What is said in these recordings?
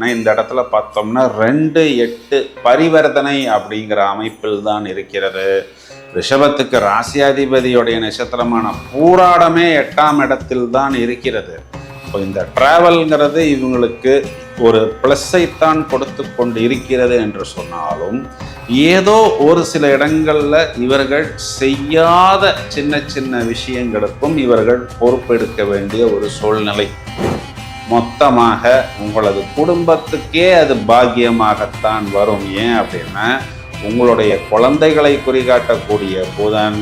இந்த இடத்துல பார்த்தோம்னா 2-8 பரிவர்த்தனை அப்படிங்கிற அமைப்பில் தான் இருக்கிறது. ரிஷபத்துக்கு ராசியாதிபதியுடைய நட்சத்திரமான பூராடமே 8ஆம் இடத்தில் தான் இருக்கிறது. இப்போ இந்த டிராவல்ங்கிறது இவங்களுக்கு ஒரு பிளஸ்ஸைத்தான் கொடுத்து கொண்டு இருக்கிறது என்று சொன்னாலும், ஏதோ ஒரு சில இடங்கள்ல இவர்கள் செய்யாத சின்ன சின்ன விஷயங்களுக்கும் இவர்கள் பொறுப்பெடுக்க வேண்டிய ஒரு சூழ்நிலை. மொத்தமாக உங்களது குடும்பத்துக்கே அது பாக்கியமாகத்தான் வரும். ஏன் அப்படின்னா, உங்களுடைய குழந்தைகளை குறிகாட்டக்கூடிய புதன்,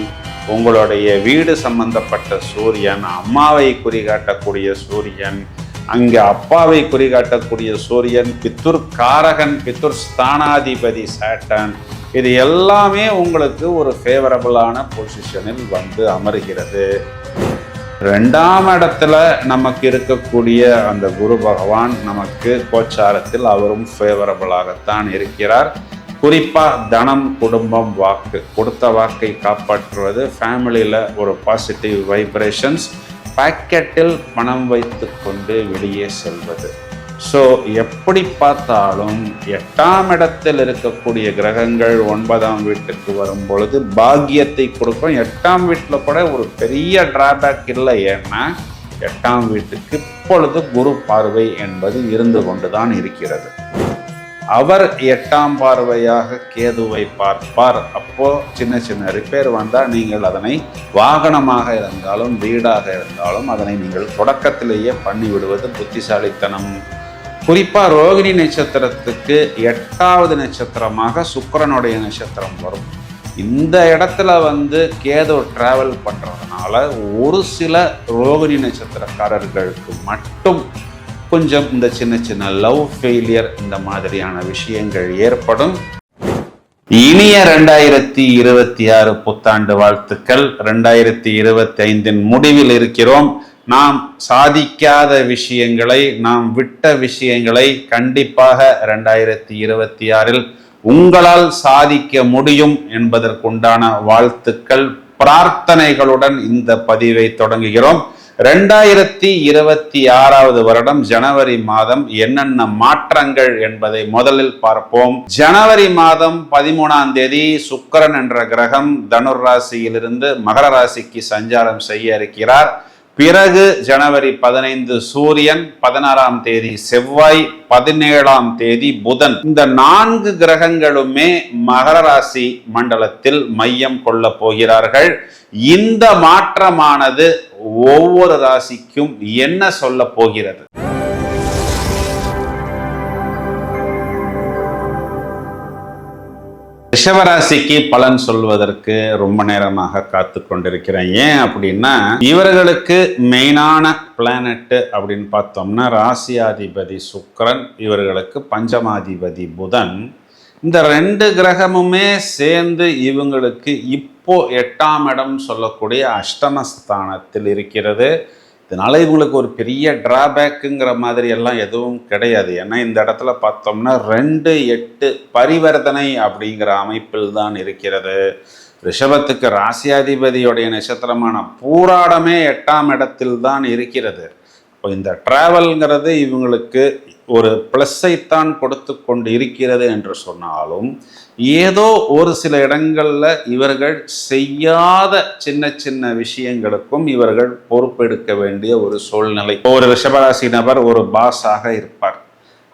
உங்களுடைய வீடு சம்பந்தப்பட்ட சூரியன், அம்மாவை குறிகாட்டக்கூடிய சூரியன், அங்கே அப்பாவை குறிகாட்டக்கூடிய சூரியன், பித்துர் காரகன், பித்துர் ஸ்தானாதிபதி சாட்டன், இது எல்லாமே உங்களுக்கு ஒரு ஃபேவரபிளான பொசிஷனில் வந்து அமர்கிறது. 2ஆம் இடத்துல நமக்கு இருக்கக்கூடிய அந்த குரு பகவான் நமக்கு கோச்சாரத்தில் அவரும் ஃபேவரபிளாகத்தான் இருக்கிறார். குறிப்பாக தனம், குடும்பம், வாக்கு, கொடுத்த வாக்கை காப்பாற்றுவது, ஃபேமிலியில் ஒரு பாசிட்டிவ் வைப்ரேஷன்ஸ், பாக்கெட்டில் பணம் வைத்து கொண்டு வெளியே செல்வது. ஸோ எப்படி பார்த்தாலும் 8ஆம் இடத்தில் இருக்கக்கூடிய கிரகங்கள் 9ஆம் வீட்டுக்கு வரும் பொழுது பாக்கியத்தை கொடுக்கும். 8ஆம் வீட்டில் கூட ஒரு பெரிய டிராபேக் இல்லை. ஏன்னா 8ஆம் வீட்டுக்கு இப்பொழுது குரு பார்வை என்பது இருந்து கொண்டுதான் இருக்கிறது. அவர் 8ஆம் பார்வையாக கேதுவை பார்ப்பார். அப்போ சின்ன சின்ன ரிப்பேர் வந்தால் நீங்கள் அதனை வாகனமாக இருந்தாலும் வீடாக இருந்தாலும் அதனை நீங்கள் தொடக்கத்திலேயே பண்ணிவிடுவது புத்திசாலித்தனம். குறிப்பாக ரோகிணி நட்சத்திரத்துக்கு 8ஆவது நட்சத்திரமாக சுக்கிரனுடைய நட்சத்திரம் வரும். இந்த இடத்துல வந்து கேது டிராவல் பண்ணுறதுனால ஒரு சில ரோகிணி நட்சத்திரக்காரர்களுக்கு மட்டும் கொஞ்சம் இந்த சின்ன சின்ன லவ் ஃபெயிலியர் இந்த மாதிரியான விஷயங்கள் ஏற்படும். இனிய 2026 புத்தாண்டு வாழ்த்துக்கள். 2025 முடிவில் இருக்கிறோம். நாம் சாதிக்காத விஷயங்களை, நாம் விட்ட விஷயங்களை கண்டிப்பாக 2026 உங்களால் சாதிக்க முடியும் என்பதற்குண்டான வாழ்த்துக்கள், பிரார்த்தனைகளுடன் இந்த பதிவை தொடங்குகிறோம். 2026 வருடம் ஜனவரி மாதம் என்னென்ன மாற்றங்கள் என்பதை முதலில் பார்ப்போம். ஜனவரி மாதம் 13ஆம் தேதி சுக்கிரன் என்ற கிரகம் தனுர் ராசியிலிருந்து மகர ராசிக்கு சஞ்சாரம் செய்ய இருக்கிறார். பிறகு ஜனவரி 15 சூரியன், 16ஆம் தேதி செவ்வாய், 17ஆம் தேதி புதன், இந்த 4 கிரகங்களுமே மகர ராசி மண்டலத்தில் மையம் கொள்ள போகிறார்கள். இந்த மாற்றமானது ஒவ்வொரு ராசிக்கும் என்ன சொல்ல போகிறது? ரிஷபராசிக்கு பலன் சொல்வதற்கு ரொம்ப நேரமாக காத்து கொண்டிருக்கிறேன். ஏன் அப்படின்னா, இவர்களுக்கு மெயினான பிளானட் அப்படின்னு பார்த்தோம்னா ராசியாதிபதி சுக்கிரன், இவர்களுக்கு பஞ்சமாதிபதி புதன். இந்த 2 கிரகமுமே சேர்ந்து இவங்களுக்கு இப்போ 8ஆம் இடம் சொல்லக்கூடிய அஷ்டமஸ்தானத்தில் இருக்கிறது. இதனால இவங்களுக்கு ஒரு பெரிய டிராபேக்குங்கிற மாதிரி எல்லாம் எதுவும் கிடையாது. ஏன்னா இந்த இடத்துல பார்த்தோம்னா 2-8 பரிவர்த்தனை அப்படிங்கிற அமைப்பில் தான் இருக்கிறது. ரிஷபத்துக்கு ராசியாதிபதியுடைய நட்சத்திரமான பூராடமே 8ஆம் இடத்தில் தான் இருக்கிறது. இப்போ இந்த டிராவல்ங்கிறது இவங்களுக்கு ஒரு பிளஸ்ஸைத்தான் கொடுத்து கொண்டு இருக்கிறது என்று சொன்னாலும், ஏதோ ஒரு சில இடங்கள்ல இவர்கள் செய்யாத சின்ன சின்ன விஷயங்களுக்கும் இவர்கள் பொறுப்பெடுக்க வேண்டிய ஒரு சூழ்நிலை. ஒரு ரிஷபராசி நபர் ஒரு பாஸாக இருப்பார்.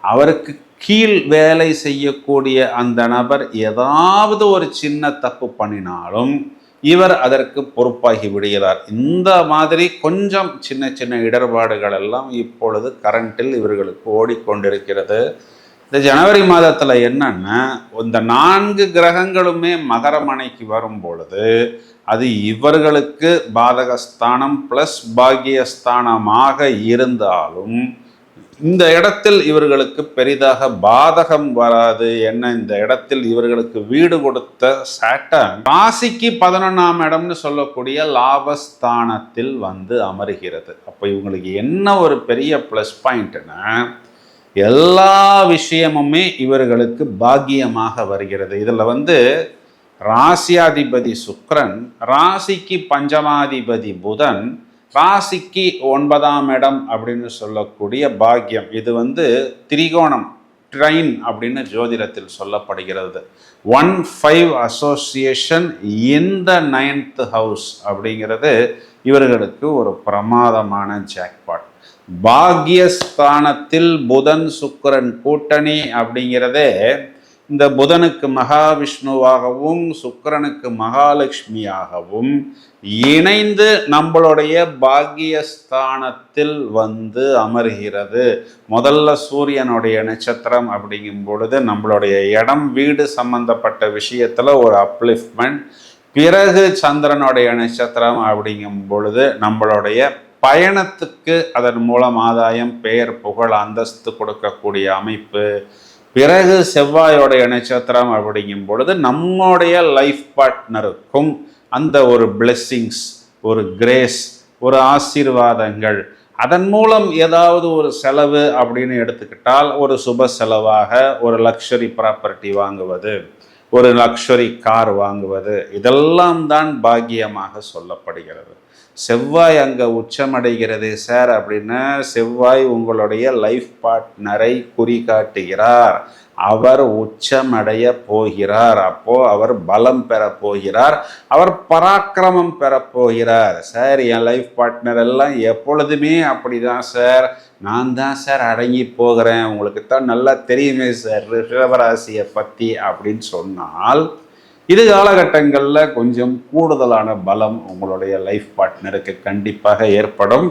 அவருக்கு கீழ் வேலை செய்யக்கூடிய அந்த நபர் ஏதாவது ஒரு சின்ன தப்பு பண்ணினாலும் இவர் அதற்கு பொறுப்பாகி விடுகிறார். இந்த மாதிரி கொஞ்சம் சின்ன சின்ன இடர்பாடுகள் எல்லாம் இப்பொழுது கரண்டில் இவர்களுக்கு ஓடிக்கொண்டிருக்கிறது. இந்த ஜனவரி மாதத்தில் என்னன்னா, இந்த 4 கிரகங்களுமே மகரமனைக்கு வரும் பொழுது அது இவர்களுக்கு பாதகஸ்தானம் பிளஸ் பாக்கியஸ்தானமாக இருந்தாலும் இந்த இடத்தில் இவர்களுக்கு பெரிதாக பாதகம் வராது. என்ன, இந்த இடத்தில் இவர்களுக்கு வீடு கொடுத்த சாட்டன் ராசிக்கு 11ஆம் இடம்னு சொல்லக்கூடிய லாபஸ்தானத்தில் வந்து அமருகிறது. அப்போ இவங்களுக்கு என்ன ஒரு பெரிய பிளஸ் பாயிண்ட்னா, எல்லா விஷயமுமே இவர்களுக்கு பாக்கியமாக வருகிறது. இதில் வந்து ராசியாதிபதி சுக்கிரன், ராசிக்கு பஞ்சமாதிபதி புதன், ராசிக்கு 9ஆம் இடம் அப்படின்னு சொல்லக்கூடிய பாக்கியம், இது திரிகோணம் ட்ரைன் அப்படின்னு ஜோதிடத்தில் சொல்லப்படுகிறது. 1-5 அசோசியேஷன் இன் த 9th ஹவுஸ் அப்படிங்கிறது இவர்களுக்கு ஒரு பிரமாதமான ஜாக்பாட். பாக்யஸ்தானத்தில் புதன் சுக்கிரன் கூட்டணி அப்படிங்கிறதே இந்த புதனுக்கு மகாவிஷ்ணுவாகவும் சுக்கிரனுக்கு மகாலட்சுமியாகவும் இணைந்து நம்மளுடைய பாக்யஸ்தானத்தில் அமர்கிறது. முதல்ல சூரியனுடைய நட்சத்திரம் அப்படிங்கும் பொழுது நம்மளுடைய இடம் வீடு சம்பந்தப்பட்ட விஷயத்துல ஒரு அப்லிஃப்ட்மெண்ட். பிறகு சந்திரனுடைய நட்சத்திரம் அப்படிங்கும் பொழுது நம்மளுடைய பயணத்துக்கு அதன் மூலம் ஆதாயம், பெயர், புகழ், அந்தஸ்து கொடுக்கக்கூடிய அமைப்பு. பிறகு செவ்வாயோடைய நட்சத்திரம் அப்படிங்கும் பொழுது நம்முடைய லைஃப் பார்ட்னருக்கும் அந்த ஒரு பிளெஸ்ஸிங்ஸ், ஒரு கிரேஸ், ஒரு ஆசீர்வாதங்கள், அதன் மூலம் ஏதாவது ஒரு செலவு அப்படின்னு எடுத்துக்கிட்டால் ஒரு சுப செலவாக ஒரு லக்ஸரி ப்ராப்பர்ட்டி வாங்குவது, ஒரு லக்ஸரி கார் வாங்குவது, இதெல்லாம் தான் பாக்கியமாக சொல்லப்படுகிறது. செவ்வாய் அங்கே உச்சமடைகிறது சார் அப்படின்னா செவ்வாய் உங்களுடைய லைஃப் பார்ட்னரை குறிகாட்டுகிறார். அவர் உச்சமடைய போகிறார். அப்போ அவர் பலம் பெற போகிறார், அவர் பராக்கிரமம் பெற போகிறார். சார் என் லைஃப் பார்ட்னர் எல்லாம் எப்பொழுதுமே அப்படிதான் சார், நான் தான் சார் அடங்கி போகிறேன், உங்களுக்கு தான் நல்லா தெரியுமே சார் ரிஷபராசியை பற்றி அப்படின்னு சொன்னால் இது காலகட்டங்களில் கொஞ்சம் கூடுதலான பலம் உங்களுடைய லைஃப் பார்ட்னருக்கு கண்டிப்பாக ஏற்படும்.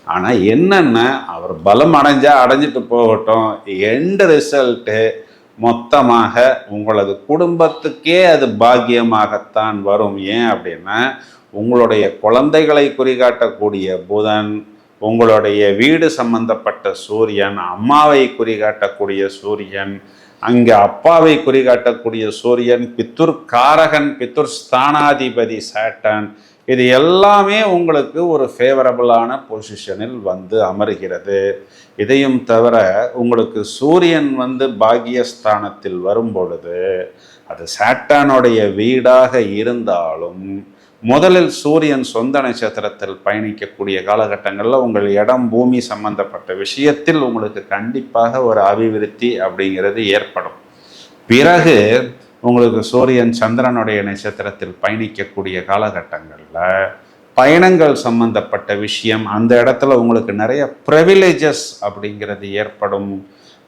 ஆனால் என்னென்ன, அவர் பலம் அடைஞ்சிட்டு போகட்டும், எண்ட் ரிசல்ட்டு மொத்தமாக உங்களது குடும்பத்துக்கே அது பாக்கியமாகத்தான் வரும். ஏன் அப்படின்னா உங்களுடைய குழந்தைகளை குறிகாட்டக்கூடிய புதன், உங்களுடைய வீடு சம்பந்தப்பட்ட சூரியன், அம்மாவை குறிகாட்டக்கூடிய சூரியன், அங்கே அப்பாவை குறிகாட்டக்கூடிய சூரியன், பித்துர் காரகன், பித்துர் ஸ்தானாதிபதி சாட்டன், இது எல்லாமே உங்களுக்கு ஒரு ஃபேவரபிளான பொசிஷனில் அமர்கிறது. இதையும் தவிர உங்களுக்கு சூரியன் பாக்கியஸ்தானத்தில் வரும் பொழுது அது சாட்டானுடைய வீடாக இருந்தாலும் முதலில் சூரியன் சொந்த நட்சத்திரத்தில் பயணிக்கக்கூடிய காலகட்டங்களில் உங்கள் இடம் பூமி சம்பந்தப்பட்ட விஷயத்தில் உங்களுக்கு கண்டிப்பாக ஒரு அபிவிருத்தி அப்படிங்கிறது ஏற்படும். பிறகு உங்களுக்கு சூரியன் சந்திரனுடைய நட்சத்திரத்தில் பயணிக்கக்கூடிய காலகட்டங்களில் பயணங்கள் சம்பந்தப்பட்ட விஷயம், அந்த இடத்துல உங்களுக்கு நிறைய ப்ரிவிலேஜஸ் அப்படிங்கிறது ஏற்படும்.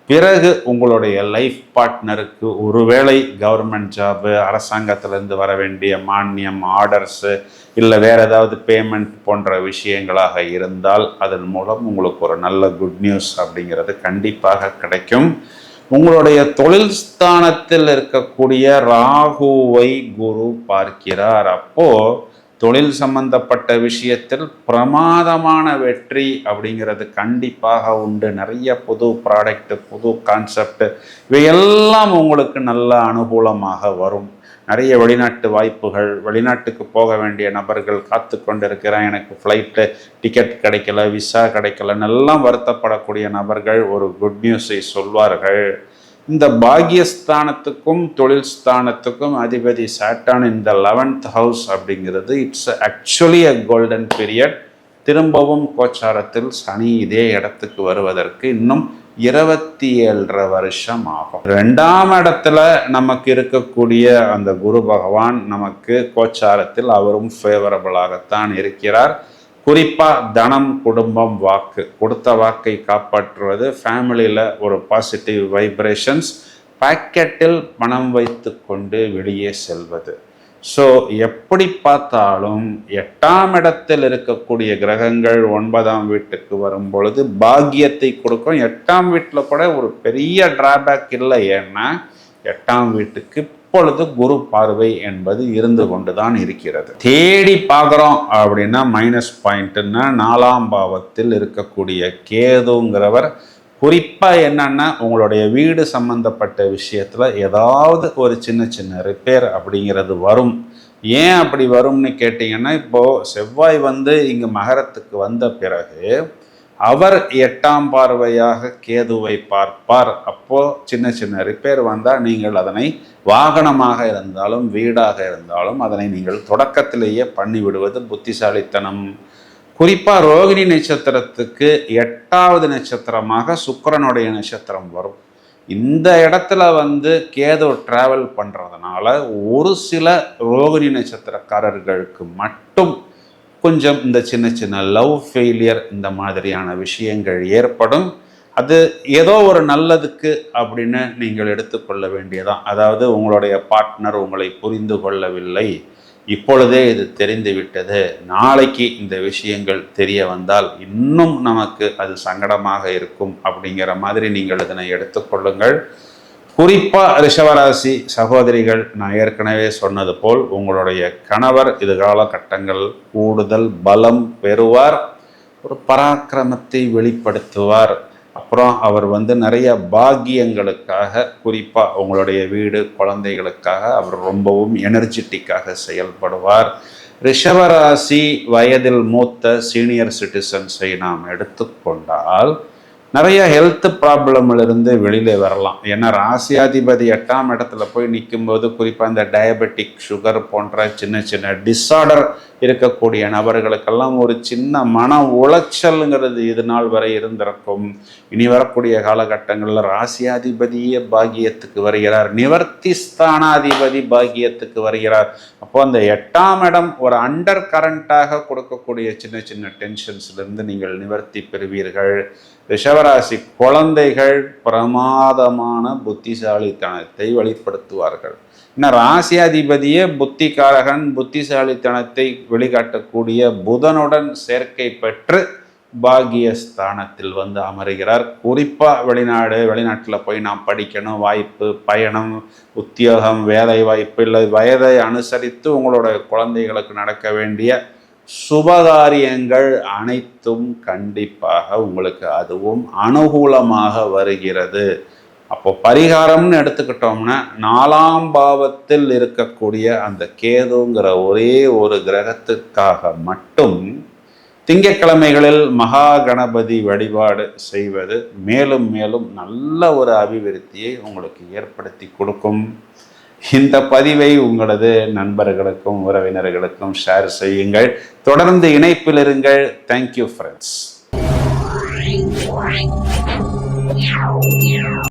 பிறகு உங்களுடைய லைஃப் பார்ட்னருக்கு ஒருவேளை கவர்மெண்ட் ஜாபு, அரசாங்கத்திலேருந்து வர வேண்டிய மானியம், ஆர்டர்ஸு, இல்லை வேறு ஏதாவது பேமெண்ட் போன்ற விஷயங்களாக இருந்தால் அதன் மூலம் உங்களுக்கு ஒரு நல்ல குட் நியூஸ் அப்படிங்கிறது கண்டிப்பாக கிடைக்கும். உங்களுடைய தொழில் ஸ்தானத்தில் இருக்கக்கூடிய ராகுவை குரு பார்க்கிறார். அப்போது தொழில் சம்பந்தப்பட்ட விஷயத்தில் பிரமாதமான வெற்றி அப்படிங்கிறது கண்டிப்பாக உண்டு. நிறைய புது ப்ராடக்ட், புது கான்செப்ட், இவையெல்லாம் உங்களுக்கு நல்ல அனுகூலமாக வரும். நிறைய வெளிநாட்டு வாய்ப்புகள், வெளிநாட்டுக்கு போக வேண்டிய நபர்கள் காத்து கொண்டிருக்கிறேன், எனக்கு ஃப்ளைட்டு டிக்கெட் கிடைக்கல, விசா கிடைக்கலன்னு எல்லாம் வருத்தப்படக்கூடிய நபர்கள் ஒரு குட் நியூஸை சொல்வார்கள். இந்த பாக்யஸ்தானத்துக்கும் தொழில் ஸ்தானத்துக்கும் அதிபதி சாட்டான் இந்த 11th ஹவுஸ் அப்படிங்கிறது it's actually a golden period. திரும்பவும் கோச்சாரத்தில் சனி இதே இடத்துக்கு வருவதற்கு இன்னும் 27.5 வருஷம் ஆகும். 2ஆம் இடத்துல நமக்கு இருக்கக்கூடிய அந்த குரு பகவான் நமக்கு கோச்சாரத்தில் அவரும் ஃபேவரபிளாகத்தான் இருக்கிறார். குறிப்பாக தனம், குடும்பம், வாக்கு, கொடுத்த வாக்கை காப்பாற்றுவது, ஃபேமிலியில் ஒரு பாசிட்டிவ் வைப்ரேஷன்ஸ், பாக்கெட்டில் பணம் வைத்து கொண்டு வெளியே செல்வது. ஸோ எப்படி பார்த்தாலும் 8ஆம் இடத்தில் இருக்கக்கூடிய கிரகங்கள் 9ஆம் வீட்டுக்கு வரும் பொழுது பாக்கியத்தை கொடுக்கும். 8ஆம் வீட்டில் கூட ஒரு பெரிய டிராபேக் இல்லை. ஏன்னா 8ஆம் வீட்டுக்கு இப்பொழுது குரு பார்வை என்பது இருந்து கொண்டுதான் இருக்கிறது. தேடி பார்க்குறோம் அப்படின்னா மைனஸ் பாயிண்ட்னா 4ஆம் பாவத்தில் இருக்கக்கூடிய கேதுங்கிறவர் குறிப்பாக என்னன்னா உங்களுடைய வீடு சம்பந்தப்பட்ட விஷயத்தில் ஏதாவது ஒரு சின்ன சின்ன ரிப்பேர் அப்படிங்கிறது வரும். ஏன் அப்படி வரும்னு கேட்டிங்கன்னா, இப்போது செவ்வாய் இங்கே மகரத்துக்கு வந்த பிறகு அவர் 8ஆம் பார்வையாக கேதுவை பார்ப்பார். அப்போது சின்ன சின்ன ரிப்பேர் வந்தால் நீங்கள் அதனை வாகனமாக இருந்தாலும் வீடாக இருந்தாலும் அதனை நீங்கள் தொடக்கத்திலேயே பண்ணிவிடுவது புத்திசாலித்தனம். குறிப்பா ரோகிணி நட்சத்திரத்துக்கு 8வது நட்சத்திரமாக சுக்கிரனுடைய நட்சத்திரம் வரும். இந்த இடத்துல கேது டிராவல் பண்றதுனால ஒரு சில ரோகிணி நட்சத்திரக்காரர்களுக்கு மட்டும் கொஞ்சம் இந்த சின்ன சின்ன லவ் ஃபெயிலியர் இந்த மாதிரியான விஷயங்கள் ஏற்படும். அது ஏதோ ஒரு நல்லதுக்கு அப்படின்னு நீங்கள் எடுத்துக்கொள்ள வேண்டியதான். அதாவது உங்களுடைய பார்ட்னர் உங்களை புரிந்து கொள்ளவில்லை, இப்பொழுதே இது தெரிந்து விட்டது, நாளைக்கு இந்த விஷயங்கள் தெரிய வந்தால் இன்னும் நமக்கு அது சங்கடமாக இருக்கும் அப்படிங்கிற மாதிரி நீங்கள் இதனை எடுத்துக்கொள்ளுங்கள். குறிப்பாக ரிஷபராசி சகோதரிகள், நான் ஏற்கனவே சொன்னது போல் உங்களுடைய கணவர் இது காலகட்டங்கள் கூடுதல் பலம் பெறுவார், ஒரு பராக்கிரமத்தை வெளிப்படுத்துவார். அப்புறம் அவர் நிறைய பாக்கியங்களுக்காக, குறிப்பாக உங்களுடைய வீடு குழந்தைகளுக்காக அவர் ரொம்பவும் எனர்ஜெட்டிக்காக செயல்படுவார். ரிஷபராசி வயதில் மூத்த சீனியர் சிட்டிசன்ஸை நாம் எடுத்துக்கொண்டால் நிறைய ஹெல்த் ப்ராப்ளம்லேருந்து வெளியில வரலாம். ஏன்னா ராசியாதிபதி 8ஆம் இடத்துல போய் நிற்கும்போது குறிப்பாக இந்த டயபெட்டிக், சுகர் போன்ற சின்ன சின்ன டிஸார்டர் இருக்கக்கூடிய நபர்களுக்கெல்லாம் ஒரு சின்ன மன உளைச்சல்ங்கிறது இது நாள் வரை இருந்திருக்கும். இனி வரக்கூடிய காலகட்டங்களில் ராசியாதிபதியே பாக்கியத்துக்கு வருகிறார், நிவர்த்தி ஸ்தானாதிபதி பாக்கியத்துக்கு வருகிறார். அப்போ அந்த 8ஆம் இடம் ஒரு அண்டர் கரண்டாக கொடுக்கக்கூடிய சின்ன சின்ன டென்ஷன்ஸ்லேருந்து நீங்கள் நிவர்த்தி பெறுவீர்கள். ரிஷபராசி குழந்தைகள் பிரமாதமான புத்திசாலித்தனத்தை வெளிப்படுத்துவார்கள். இன்னும் ராசியாதிபதியே புத்திகாரகன், புத்திசாலித்தனத்தை வெளிக்காட்டக்கூடிய புதனுடன் சேர்க்கை பெற்று பாகியஸ்தானத்தில் அமருகிறார். குறிப்பாக வெளிநாட்டில் போய் நாம் படிக்கணும், வாய்ப்பு, பயணம், உத்தியோகம், வேலை வாய்ப்பு, இல்லை வயதை அனுசரித்து உங்களோட குழந்தைகளுக்கு நடக்க வேண்டிய சுபகாரியங்கள் அனைத்தும் கண்டிப்பாக உங்களுக்கு அதுவும் அனுகூலமாக வருகிறது. அப்போ பரிகாரம்னு எடுத்துக்கிட்டோம்னா 4ஆம் பாவத்தில் இருக்கக்கூடிய அந்த கேதுங்கிற ஒரே ஒரு கிரகத்துக்காக மட்டும் திங்கட்கிழமைகளில் மகா கணபதி வழிபாடு செய்வது மேலும் மேலும் நல்ல ஒரு அபிவிருத்தியை உங்களுக்கு ஏற்படுத்தி கொடுக்கும். இந்த பதிவை உங்களது நண்பர்களுக்கும் உறவினர்களுக்கும் ஷேர் செய்யுங்கள். தொடர்ந்து இணைப்பில் இருங்கள். Thank you friends.